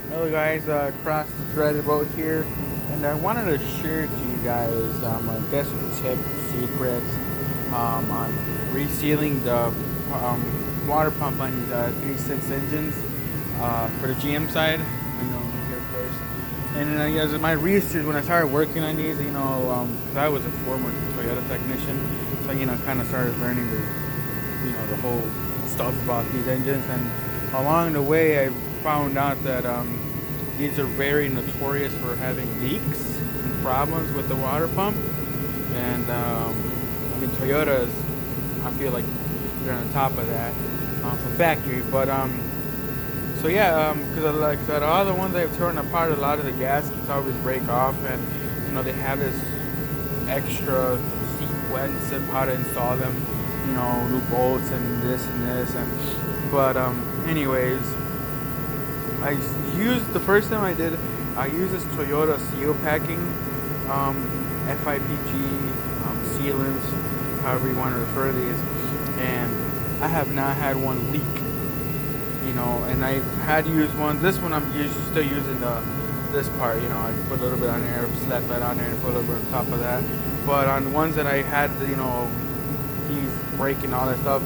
Hello guys, Cross the Threaded Boat here, and I wanted to share to you guys, I guess tips, secrets, on resealing the water pump on these 3.6 engines for the GM side, here first. And then as my research, when I started working on these, because I was a former Toyota technician, so kind of started learning the whole stuff about these engines, and along the way I found out that these are very notorious for having leaks and problems with the water pump. And Toyotas, I feel like they're on the top of that from factory. But so yeah, because like I said, all the ones I've torn apart, a lot of the gaskets always break off, and they have this extra sequence of how to install them, new bolts and this and this, and but anyways, I used the first time I used this Toyota seal packing, FIPG sealants, however you want to refer to these, and I have not had one leak. And I had used one. This one still using this part. I put a little bit on there, slap that on there, and put a little bit on top of that. But on the ones that I had, these breaking all that stuff,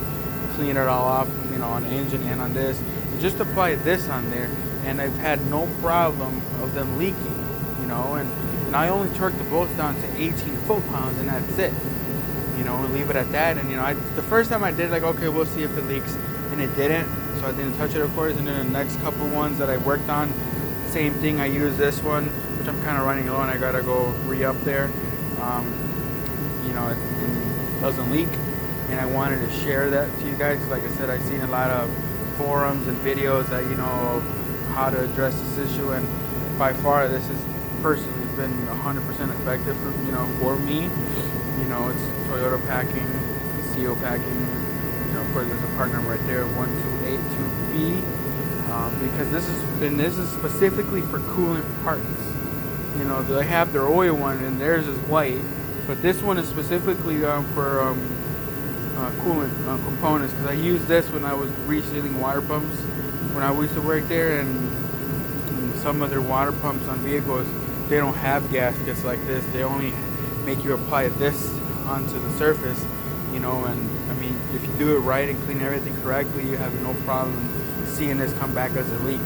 clean it all off, on the engine and on this, and just apply this on there, and I've had no problem of them leaking. And I only torqued the bolts down to 18 foot-pounds, and that's it. Leave it at that. And the first time I did, like, okay, we'll see if it leaks, and it didn't. So I didn't touch it, of course. And then the next couple ones that I worked on, same thing. I used this one, which I'm kind of running low, and I gotta go re-up there. It doesn't leak, and I wanted to share that to you guys. Like I said, I've seen a lot of forums and videos that of how to address this issue, and by far this has personally been 100% effective for me. It's Toyota packing, CO packing. Of course, there's a part number right there, 1282B, because this is specifically for coolant parts. They have their oil one, and theirs is white, but this one is specifically for coolant components. Because I used this when I was resealing water pumps when I used to work there, and some of their water pumps on vehicles, they don't have gaskets like this. They only make you apply this onto the surface, and if you do it right and clean everything correctly, you have no problem seeing this come back as a leak.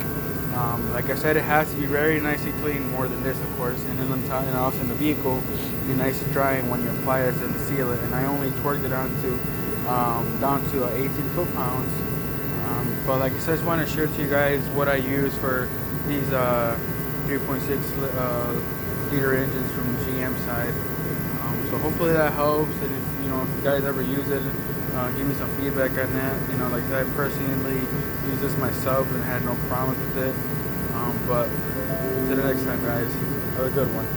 Like I said, it has to be very nicely clean, more than this, of course, and then on top, and also in the vehicle, be nice and dry when you apply this and seal it. And I only torqued it down to 18 foot-pounds. But like I said, I just want to share to you guys what I use for these 3.6 liter engines from the GM side. So hopefully that helps, and if you guys ever use it, give me some feedback on that. Like I personally use this myself and had no problems with it. But to the next time, guys, have a good one.